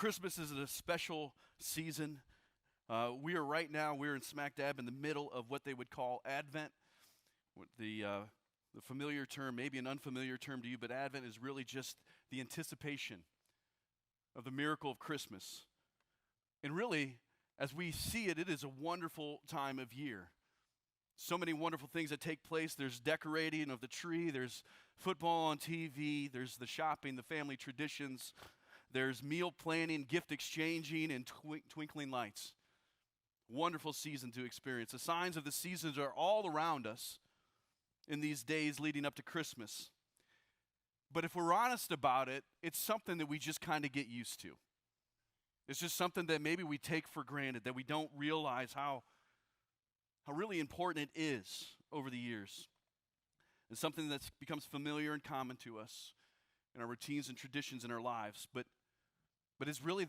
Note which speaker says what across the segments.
Speaker 1: Christmas is a special season. We're in smack dab in the middle of what they would call Advent. The familiar term, maybe an unfamiliar term to you, but Advent is really just the anticipation of the miracle of Christmas. And really, as we see it, it is a wonderful time of year. So many wonderful things that take place. There's decorating of the tree, there's football on TV, there's the shopping, the family traditions, there's meal planning, gift exchanging, and twinkling lights. Wonderful season to experience. The signs of the seasons are all around us in these days leading up to Christmas. But if we're honest about it, it's something that we just kind of get used to. It's just something that maybe we take for granted, that we don't realize how really important it is over the years. It's something that becomes familiar and common to us in our routines and traditions in our lives. But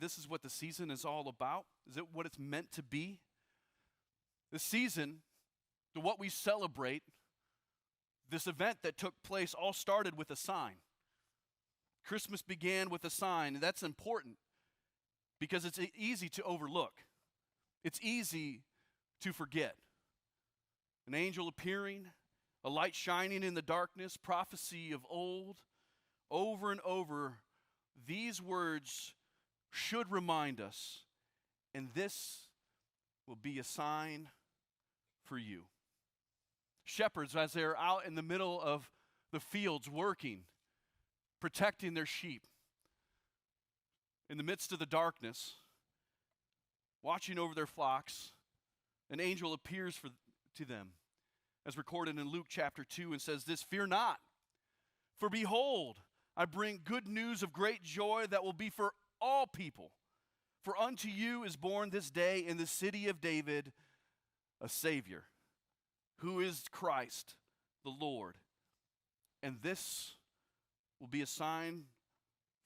Speaker 1: this is what the season is all about? Is it what it's meant to be? The season, to what we celebrate, this event that took place all started with a sign. Christmas began with a sign, and that's important because it's easy to overlook. It's easy to forget. An angel appearing, a light shining in the darkness, prophecy of old, over and over, these words should remind us, and this will be a sign for you. Shepherds, as they're out in the middle of the fields working, protecting their sheep, in the midst of the darkness, watching over their flocks, an angel appears to them, as recorded in Luke chapter 2, and says this, "Fear not, for behold, I bring good news of great joy that will be for all people. For unto you is born this day in the city of David a Savior, who is Christ the Lord. And this will be a sign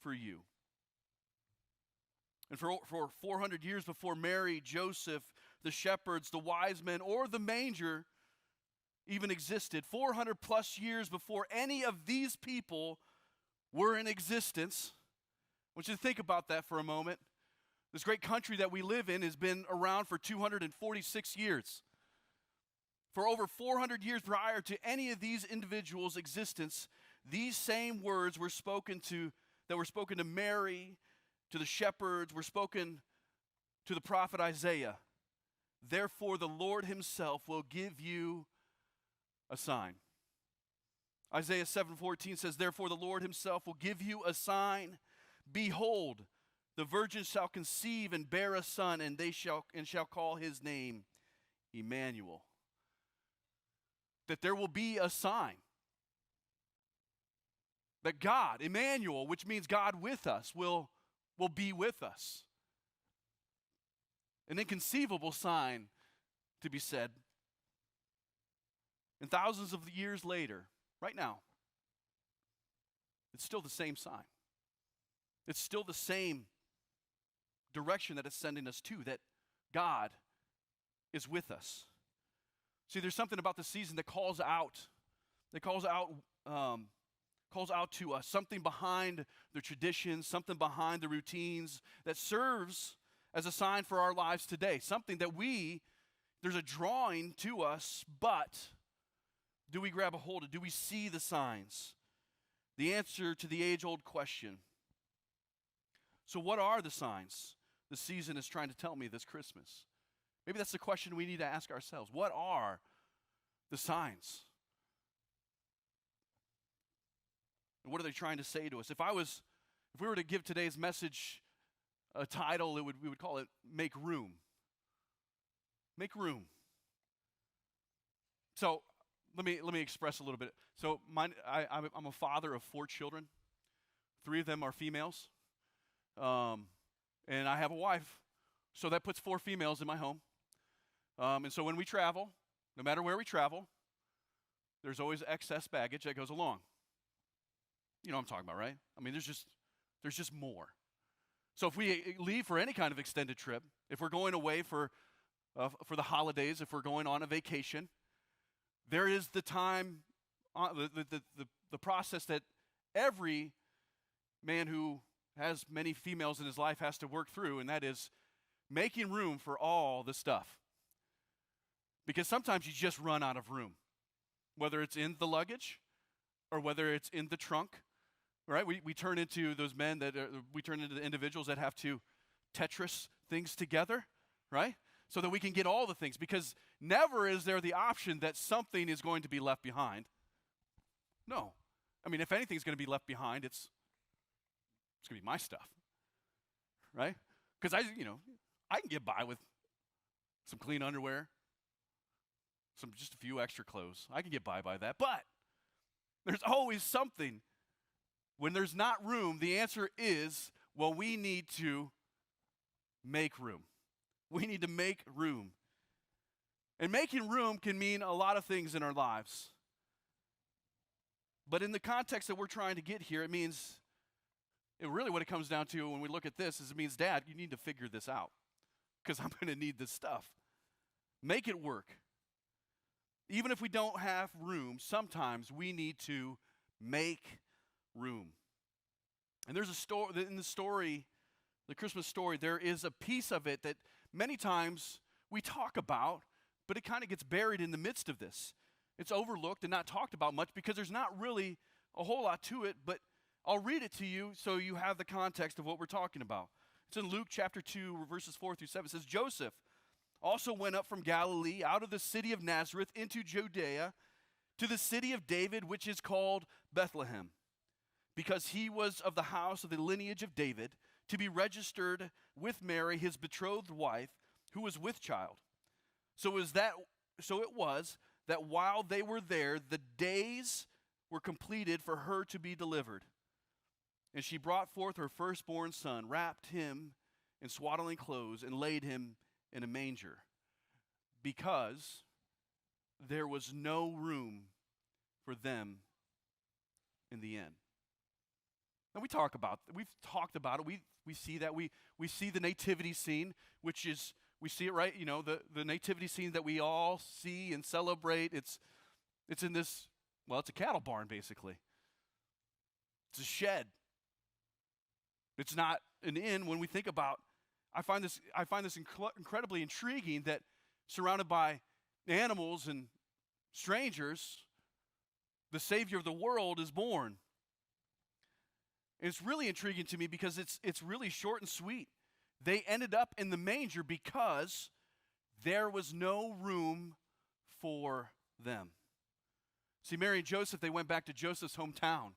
Speaker 1: for you." And for 400 years before Mary, Joseph, the shepherds, the wise men, or the manger even existed, 400 plus years before any of these people were in existence. I want you to think about that for a moment. This great country that we live in has been around for 246 years. For over 400 years prior to any of these individuals' existence, these same words were spoken to Mary, to the shepherds, were spoken to the prophet Isaiah. "Therefore the Lord himself will give you a sign." Isaiah 7:14 says, "Therefore the Lord himself will give you a sign. Behold, the virgin shall conceive and bear a son, and shall call his name Emmanuel." That there will be a sign. That God, Emmanuel, which means God with us, will be with us. An inconceivable sign to be said. And thousands of years later, right now, it's still the same sign. It's still the same direction that it's sending us to, that God is with us. See, there's something about the season that calls out to us, something behind the traditions, something behind the routines that serves as a sign for our lives today. Something that there's a drawing to us, but do we grab a hold of? Do we see the signs? The answer to the age-old question. So what are the signs the season is trying to tell me this Christmas? Maybe that's the question we need to ask ourselves. What are the signs? And what are they trying to say to us? If we were to give today's message a title, we would call it "Make Room." Make room. So let me express a little bit. So I'm a father of 4 children. 3 of them are females, and I have a wife. So that puts 4 females in my home. And so when we travel, no matter where we travel, there's always excess baggage that goes along. You know what I'm talking about, right? I mean, there's just more. So if we leave for any kind of extended trip, if we're going away for the holidays, if we're going on a vacation, there is the time, the process that every man who has many females in his life, has to work through, and that is making room for all the stuff. Because sometimes you just run out of room, whether it's in the luggage or whether it's in the trunk, right? We turn into those men we turn into the individuals that have to Tetris things together, right? So that we can get all the things, because never is there the option that something is going to be left behind. No. I mean, if anything's going to be left behind, it's going to be my stuff, right? Because I can get by with some clean underwear, just a few extra clothes. I can get by that. But there's always something. When there's not room, the answer is, well, we need to make room. We need to make room. And making room can mean a lot of things in our lives. But in the context that we're trying to get here, really what it comes down to when we look at this is it means, Dad, you need to figure this out, because I'm going to need this stuff. Make it work. Even if we don't have room, sometimes we need to make room. And there's a story in the story, the Christmas story, there is a piece of it that many times we talk about, but it kind of gets buried in the midst of this. It's overlooked and not talked about much because there's not really a whole lot to it, but I'll read it to you so you have the context of what we're talking about. It's in Luke chapter 2, verses 4 through 7. It says, Joseph also went up from Galilee out of the city of Nazareth into Judea to the city of David, which is called Bethlehem, because he was of the house of the lineage of David, to be registered with Mary, his betrothed wife, who was with child. So it was that while they were there, the days were completed for her to be delivered. And she brought forth her firstborn son, wrapped him in swaddling clothes, and laid him in a manger, because there was no room for them in the inn. Now we've talked about it. We see that. We see the nativity scene, which is, we see it, right? The nativity scene that we all see and celebrate. It's in this, it's a cattle barn, basically. It's a shed. It's not an inn. When we think about, I find this incredibly intriguing that surrounded by animals and strangers, the Savior of the world is born. And it's really intriguing to me because it's really short and sweet. They ended up in the manger because there was no room for them. See, Mary and Joseph, they went back to Joseph's hometown.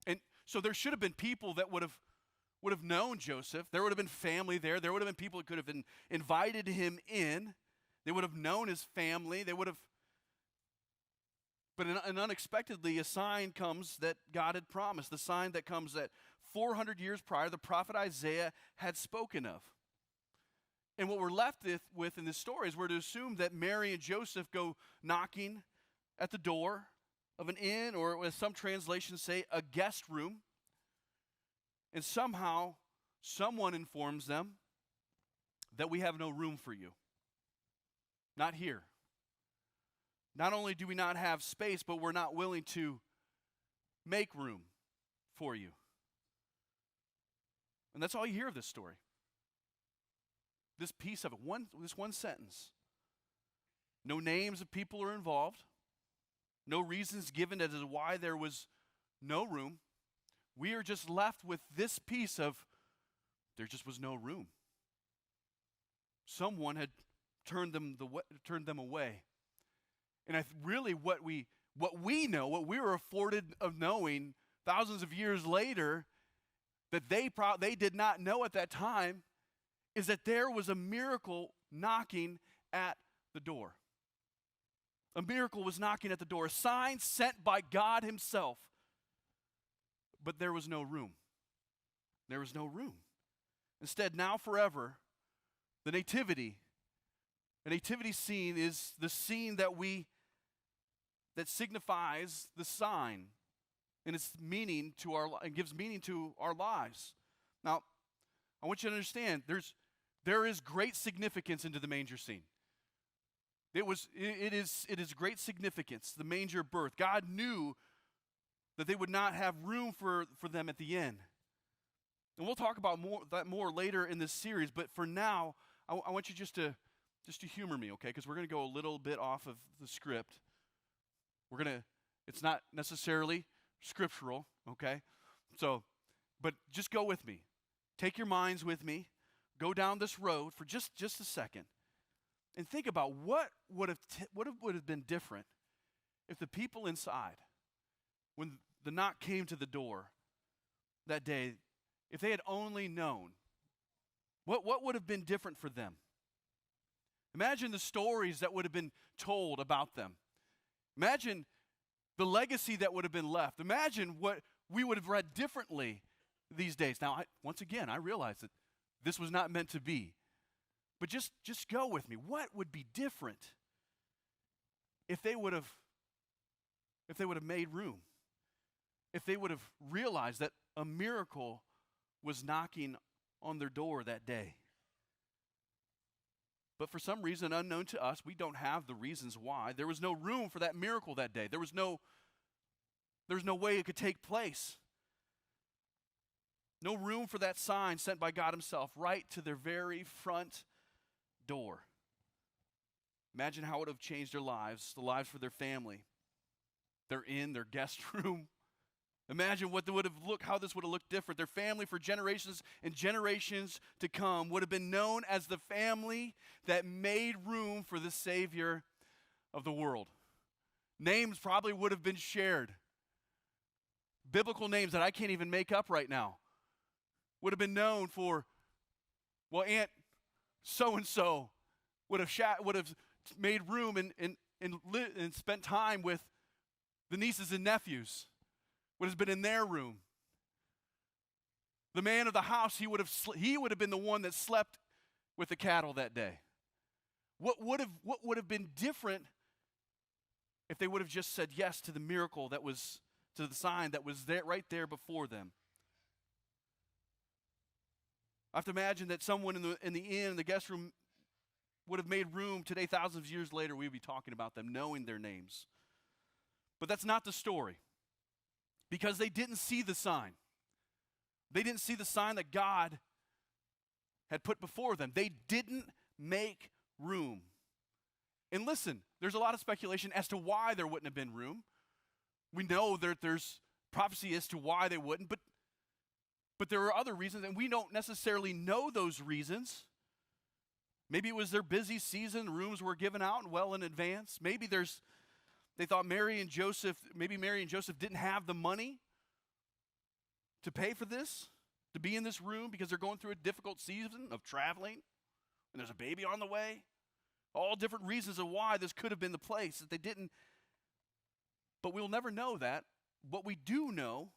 Speaker 1: And so there should have been people that would have known Joseph. There would have been family there. There would have been people who could have invited him in. They would have known his family. But unexpectedly, a sign comes that God had promised, the sign that comes that 400 years prior, the prophet Isaiah had spoken of. And what we're left with in this story is we're to assume that Mary and Joseph go knocking at the door of an inn, or as some translations say, a guest room. And somehow, someone informs them that we have no room for you. Not here. Not only do we not have space, but we're not willing to make room for you. And that's all you hear of this story. This piece of it, this one sentence. No names of people are involved. No reasons given as to why there was no room. We are just left with this piece of, there just was no room. Someone had turned them away. And really what we know, what we were afforded of knowing thousands of years later, that they did not know at that time, is that there was a miracle knocking at the door. A miracle was knocking at the door, a sign sent by God himself. But there was no room. There was no room. Instead, now forever, the nativity scene is the scene that signifies the sign, and its meaning and gives meaning to our lives. Now, I want you to understand there is great significance into the manger scene. It is great significance, the manger birth. God knew that they would not have room for them at the end. And we'll talk about that more later in this series, but for now, I want you just to humor me, okay? Because we're going to go a little bit off of the script. It's not necessarily scriptural, okay? So, but just go with me. Take your minds with me. Go down this road for just a second. And think about what would have been different if the people inside, when the knock came to the door that day, if they had only known, what would have been different for them? Imagine the stories that would have been told about them. Imagine the legacy that would have been left. Imagine what we would have read differently these days. Now, once again, I realize that this was not meant to be. But just go with me. What would be different if they would have made room? If they would have realized that a miracle was knocking on their door that day? But for some reason unknown to us, we don't have the reasons why. There was no room for that miracle that day. There was no way it could take place. No room for that sign sent by God himself right to their very front door. Imagine how it would have changed their lives, the lives for their family. They're in their guest room. Imagine how this would have looked different. Their family for generations and generations to come would have been known as the family that made room for the Savior of the world. Names probably would have been shared. Biblical names that I can't even make up right now would have been known for, well, Aunt so-and-so would have made room and spent time with the nieces and nephews. Would have been in their room. The man of the house, he would have been the one that slept with the cattle that day. What would have been different if they would have just said yes to the miracle to the sign that was there right there before them? I have to imagine that someone in the inn, in the guest room, would have made room today. Thousands of years later, we'd be talking about them, knowing their names. But that's not the story. Because they didn't see the sign. They didn't see the sign that God had put before them. They didn't make room. And listen, there's a lot of speculation as to why there wouldn't have been room. We know that there's prophecy as to why they wouldn't, but there are other reasons, and we don't necessarily know those reasons. Maybe it was their busy season, rooms were given out well in advance. Maybe they thought Mary and Joseph didn't have the money to pay for this, to be in this room because they're going through a difficult season of traveling, and there's a baby on the way. All different reasons of why this could have been the place that they didn't. But we'll never know that. What we do know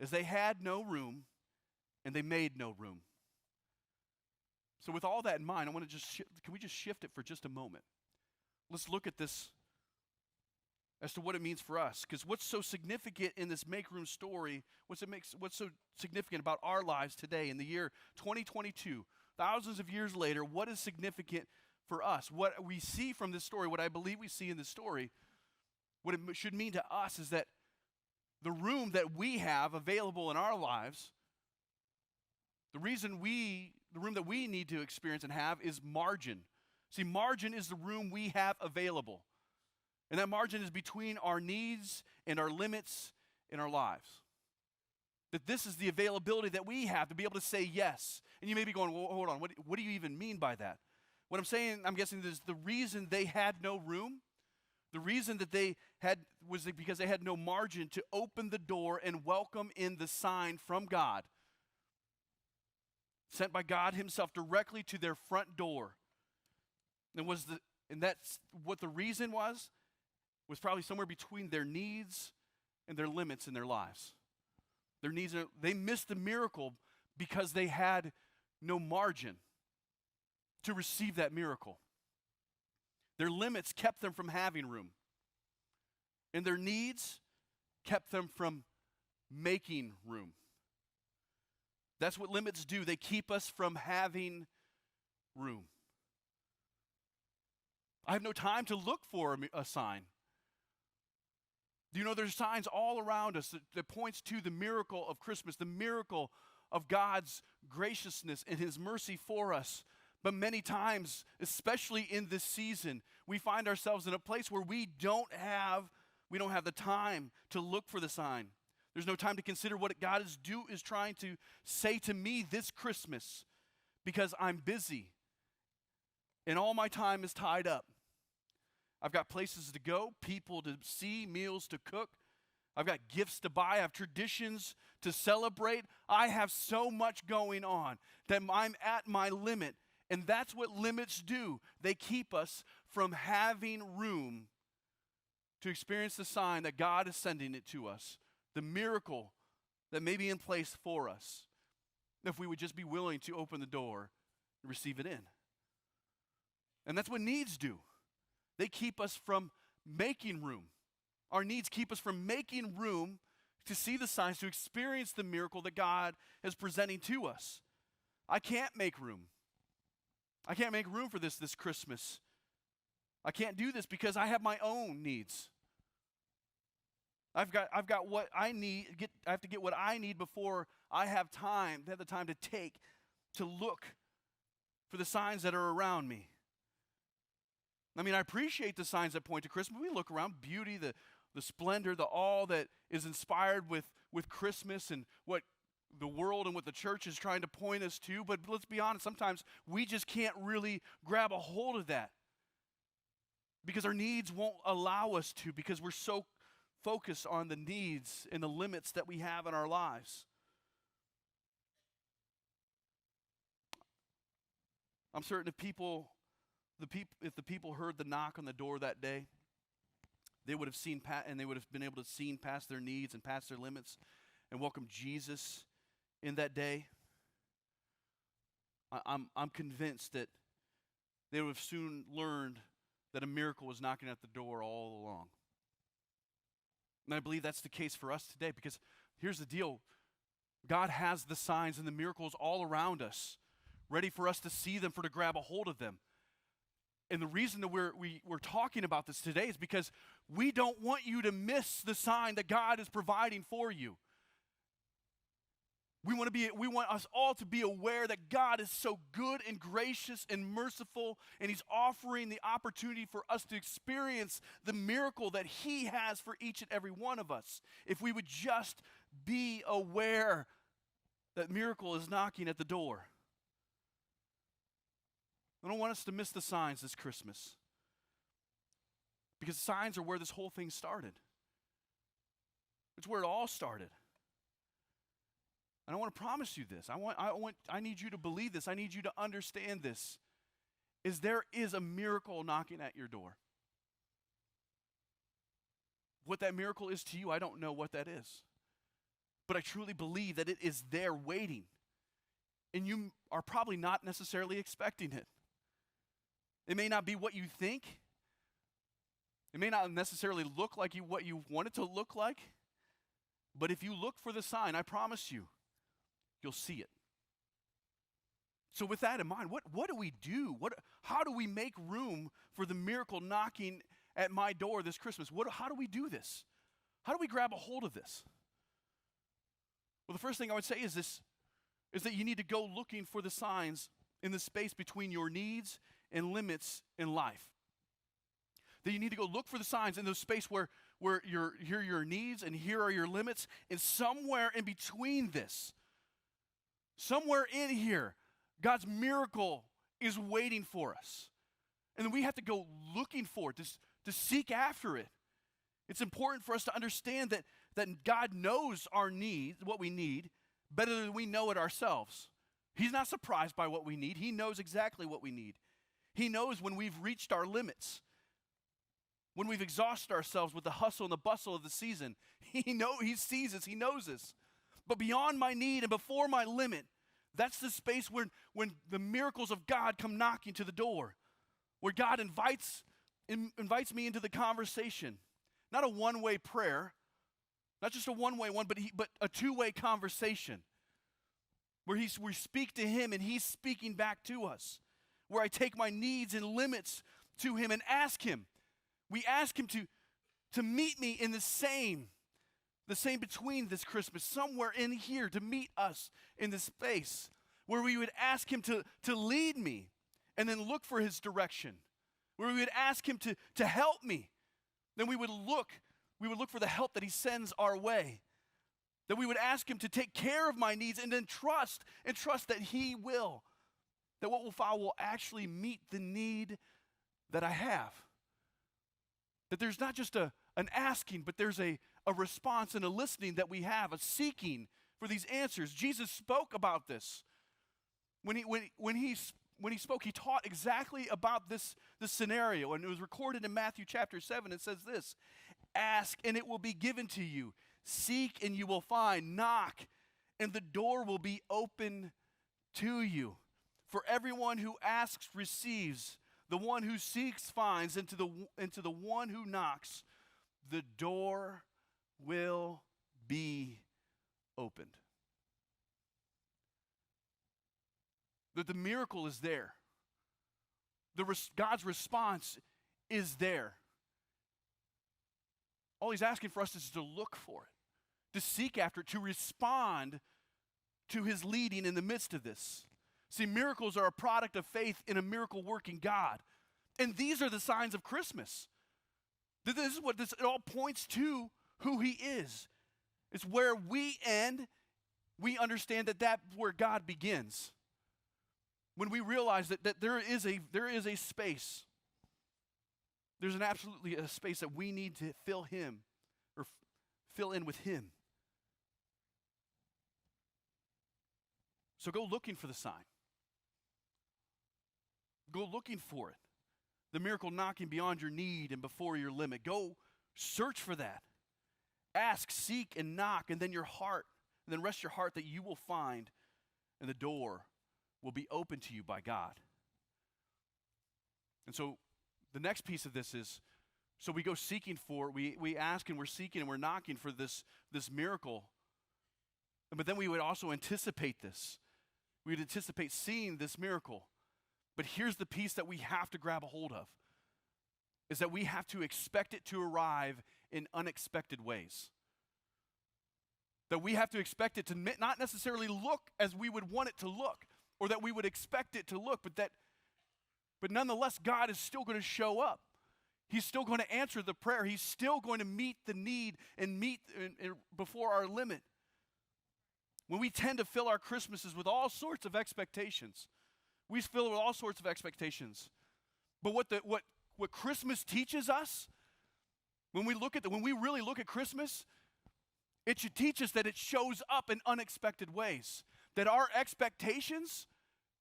Speaker 1: is they had no room, and they made no room. So with all that in mind, I want to can we just shift it for just a moment? Let's look at this as to what it means for us. Because what's so significant in this make room story, what's so significant about our lives today in the year 2022, thousands of years later, what is significant for us? What we see from this story, what I believe we see in this story, what it should mean to us is that the room that we have available in our lives, the room that we need to experience and have is margin. See, margin is the room we have available. And that margin is between our needs and our limits in our lives. That this is the availability that we have to be able to say yes. And you may be going, well, hold on, what do you even mean by that? What I'm saying, I'm guessing, is the reason they had no room, the reason that they had was because they had no margin to open the door and welcome in the sign from God, sent by God himself directly to their front door. And that's what the reason was probably somewhere between their needs and their limits in their lives. Their needs, they missed the miracle because they had no margin to receive that miracle. Their limits kept them from having room. And their needs kept them from making room. That's what limits do. They keep us from having room. I have no time to look for a sign. Do you know there's signs all around us that points to the miracle of Christmas, the miracle of God's graciousness and his mercy for us. But many times, especially in this season, we find ourselves in a place where we don't have the time to look for the sign. There's no time to consider what God is trying to say to me this Christmas, because I'm busy and all my time is tied up. I've got places to go, people to see, meals to cook. I've got gifts to buy. I have traditions to celebrate. I have so much going on that I'm at my limit. And that's what limits do. They keep us from having room to experience the sign that God is sending it to us, the miracle that may be in place for us, if we would just be willing to open the door and receive it in. And that's what needs do. They keep us from making room. Our needs keep us from making room to see the signs, to experience the miracle that God is presenting to us. I can't make room. I can't make room for this Christmas. I can't do this because I have my own needs. I've got what I need. I have to get what I need before I have the time to take to look for the signs that are around me. I mean, I appreciate the signs that point to Christmas. We look around, beauty, the splendor, the all that is inspired with Christmas and what the world and what the church is trying to point us to. But let's be honest, sometimes we just can't really grab a hold of that because our needs won't allow us to, because we're so focused on the needs and the limits that we have in our lives. I'm certain if the people heard the knock on the door that day, they would have seen and they would have been able to see past their needs and past their limits and welcome Jesus in that day. I'm convinced that they would have soon learned that a miracle was knocking at the door all along. And I believe that's the case for us today, because here's the deal. God has the signs and the miracles all around us, ready for us to see them, to grab a hold of them. And the reason that we're talking about this today is because we don't want you to miss the sign that God is providing for you. We want us all to be aware that God is so good and gracious and merciful, and he's offering the opportunity for us to experience the miracle that he has for each and every one of us. If we would just be aware that miracle is knocking at the door. I don't want us to miss the signs this Christmas, because signs are where this whole thing started. It's where it all started. And I want to promise you this. I need you to believe this. I need you to understand this. There is a miracle knocking at your door. What that miracle is to you, I don't know what that is. But I truly believe that it is there waiting. And you are probably not necessarily expecting it. It may not be what you think. It may not necessarily look like what you want it to look like. But if you look for the sign, I promise you, you'll see it. So with that in mind, what do we do? How do we make room for the miracle knocking at my door this Christmas? How do we do this? How do we grab a hold of this? Well, the first thing I would say is that you need to go looking for the signs in the space between your needs and limits in life. That you need to go look for the signs in the space where here are your needs and here are your limits, and somewhere in between this, somewhere in here, God's miracle is waiting for us. And we have to go looking for it, to seek after it. It's important for us to understand that God knows our needs, what we need, better than we know it ourselves. He's not surprised by what we need. He knows exactly what we need. He knows when we've reached our limits, when we've exhausted ourselves with the hustle and the bustle of the season. He sees us, he knows us. But beyond my need and before my limit, that's the space when the miracles of God come knocking to the door, where God invites me into the conversation. Not a one-way prayer, not just a one-way one, but a two-way conversation, where we speak to him and he's speaking back to us, where I take my needs and limits to him and ask him. We ask him to meet me in the same the same between this Christmas, somewhere in here to meet us in this space where we would ask him to lead me and then look for his direction, where we would ask him to help me. Then we would look for the help that he sends our way. That we would ask him to take care of my needs and then trust that he will. That what will follow will actually meet the need that I have. That there's not just an asking, but there's a response and a listening that we have, a seeking for these answers. Jesus spoke about this. When he spoke, he taught exactly about this scenario, and it was recorded in Matthew chapter 7. It says this: ask and it will be given to you. Seek and you will find. Knock and the door will be open to you. For everyone who asks receives. The one who seeks finds. And to the one who knocks, the door will be opened. That the miracle is there. God's response is there. All he's asking for us is to look for it, to seek after it, to respond to his leading in the midst of this. See, miracles are a product of faith in a miracle-working God. And these are the signs of Christmas. This is what it all points to, who he is. It's where we end. We understand that's where God begins. When we realize that there is a space, there's absolutely a space that we need to fill in with him. So go looking for the sign. Go looking for it. The miracle knocking beyond your need and before your limit. Go search for that. Ask, seek, and knock, and then rest your heart that you will find, and the door will be open to you by God. And so the next piece of this is, so we go seeking for, we ask and we're seeking and we're knocking for this miracle. But then we would also anticipate this. We would anticipate seeing this miracle. But here's the piece that we have to grab a hold of, is that we have to expect it to arrive in unexpected ways. That we have to expect it to not necessarily look as we would want it to look, or that we would expect it to look, but nonetheless, God is still going to show up. He's still going to answer the prayer. He's still going to meet the need and meet before our limit. When we tend to fill our Christmases with all sorts of expectations, we fill it with all sorts of expectations. But what Christmas teaches us, when we really look at Christmas, it should teach us that it shows up in unexpected ways. That our expectations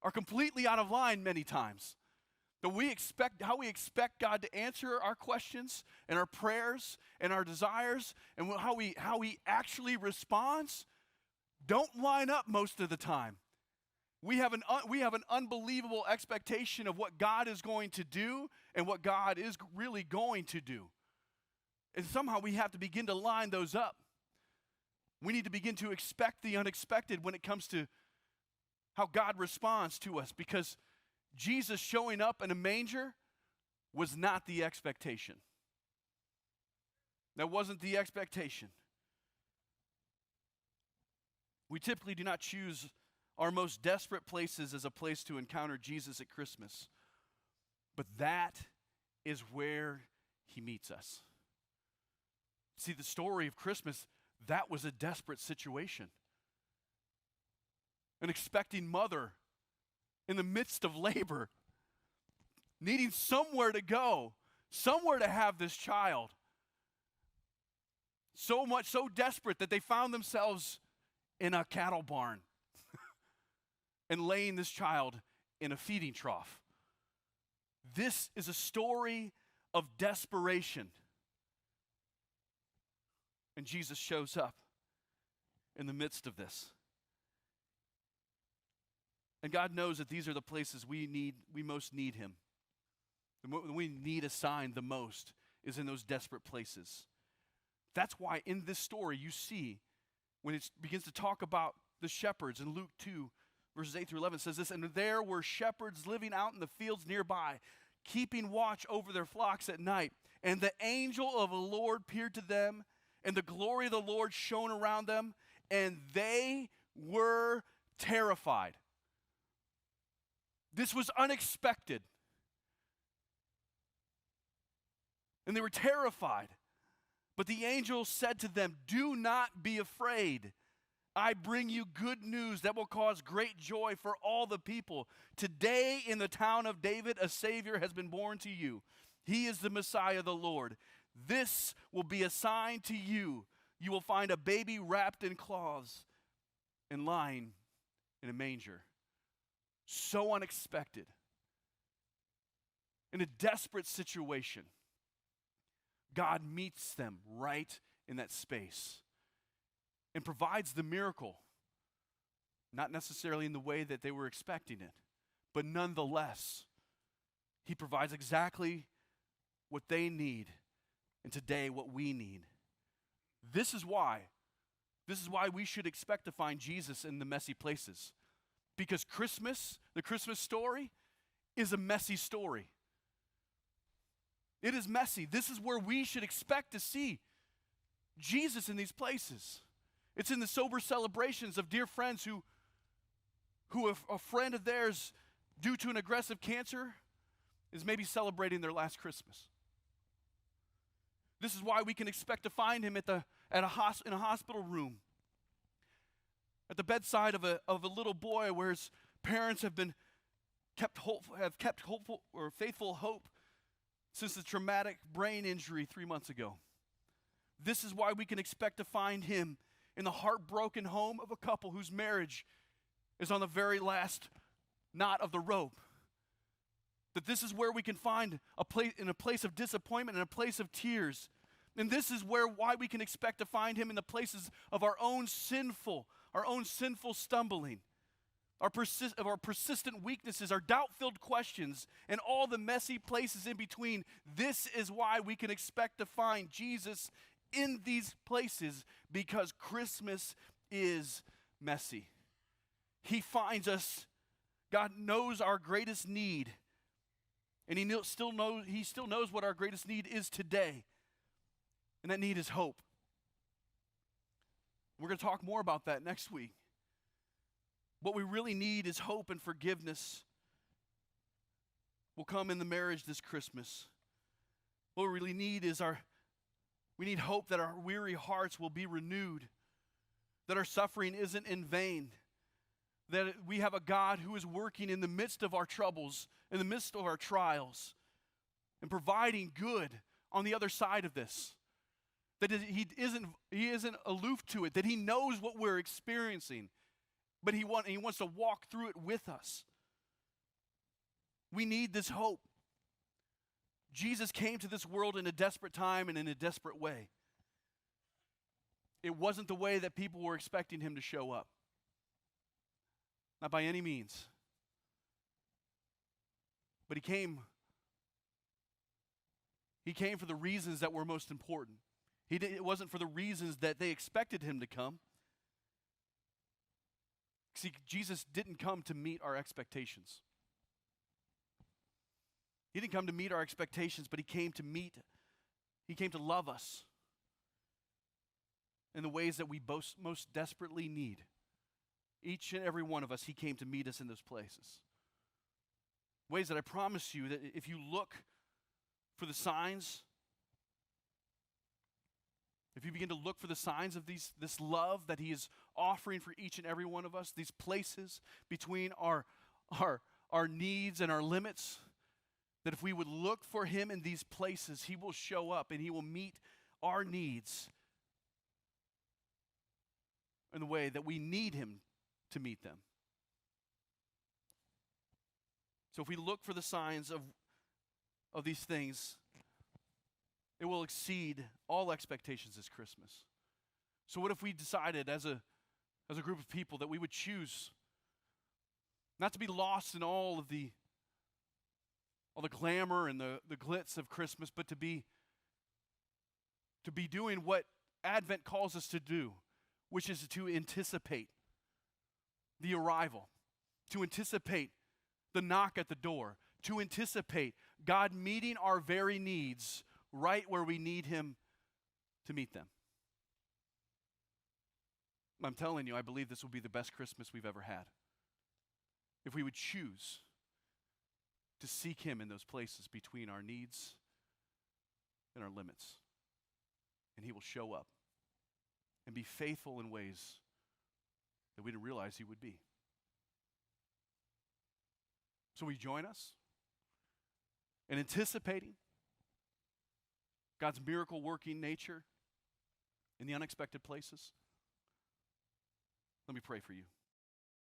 Speaker 1: are completely out of line many times. That how we expect God to answer our questions and our prayers and our desires and how he actually responds don't line up most of the time. We have an unbelievable expectation of what God is going to do and what God is really going to do. And somehow we have to begin to line those up. We need to begin to expect the unexpected when it comes to how God responds to us, because Jesus showing up in a manger was not the expectation. That wasn't the expectation. We typically do not choose our most desperate places as a place to encounter Jesus at Christmas, but that is where he meets us. See, the story of Christmas, that was a desperate situation. An expecting mother in the midst of labor, needing somewhere to go, somewhere to have this child. So desperate that they found themselves in a cattle barn and laying this child in a feeding trough. This is a story of desperation. And Jesus shows up in the midst of this. And God knows that these are the places we most need him. When we need a sign the most is in those desperate places. That's why in this story you see, when it begins to talk about the shepherds in Luke 2, verses 8 through 11, says this: and there were shepherds living out in the fields nearby, keeping watch over their flocks at night. And the angel of the Lord appeared to them, and the glory of the Lord shone around them, and they were terrified. This was unexpected. And they were terrified. But the angel said to them, "Do not be afraid. I bring you good news that will cause great joy for all the people. Today in the town of David, a Savior has been born to you. He is the Messiah, the Lord. This will be a sign to you. You will find a baby wrapped in cloths and lying in a manger." So unexpected. In a desperate situation, God meets them right in that space and provides the miracle, not necessarily in the way that they were expecting it, but nonetheless, he provides exactly what they need, and today what we need. This is why we should expect to find Jesus in the messy places. Because Christmas, the Christmas story, is a messy story. It is messy. This is where we should expect to see Jesus in these places. It's in the sober celebrations of dear friends who a friend of theirs, due to an aggressive cancer, is maybe celebrating their last Christmas. This is why we can expect to find him in a hospital room, at the bedside of a little boy where his parents have kept hopeful or faithful hope since the traumatic brain injury 3 months ago. This is why we can expect to find him in the heartbroken home of a couple whose marriage is on the very last knot of the rope. That this is where we can find a place of disappointment and a place of tears. And this is why we can expect to find him in the places of our own sinful stumbling, our persistent weaknesses, our doubt-filled questions, and all the messy places in between. This is why we can expect to find Jesus in these places, because Christmas is messy. He finds us. God knows our greatest need, and He still knows what our greatest need is today, and that need is hope. We're going to talk more about that next week. What we really need is hope, and forgiveness will come in the marriage this Christmas. What we really need is we need hope that our weary hearts will be renewed, that our suffering isn't in vain, that we have a God who is working in the midst of our troubles, in the midst of our trials, and providing good on the other side of this. That he isn't aloof to it, that he knows what we're experiencing, but he wants to walk through it with us. We need this hope. Jesus came to this world in a desperate time and in a desperate way. It wasn't the way that people were expecting him to show up. Not by any means. But he came for the reasons that were most important. It wasn't for the reasons that they expected him to come. See, Jesus didn't come to meet our expectations. He didn't come to meet our expectations, but he came to love us in the ways that we most desperately need. Each and every one of us, he came to meet us in those places. Ways that I promise you that if you look for the signs, if you begin to look for the signs of this love that he is offering for each and every one of us, these places between our needs and our limits, that if we would look for him in these places, he will show up and he will meet our needs in the way that we need him to meet them. So if we look for the signs of these things, it will exceed all expectations this Christmas. So what if we decided as a group of people that we would choose not to be lost in all the glamour and the glitz of Christmas, but to be doing what Advent calls us to do, which is to anticipate the arrival, to anticipate the knock at the door, to anticipate God meeting our very needs right where we need him to meet them. I'm telling you, I believe this will be the best Christmas we've ever had. If we would choose to seek him in those places between our needs and our limits. And he will show up and be faithful in ways that we didn't realize he would be. So will you join us in anticipating God's miracle working nature in the unexpected places? Let me pray for you.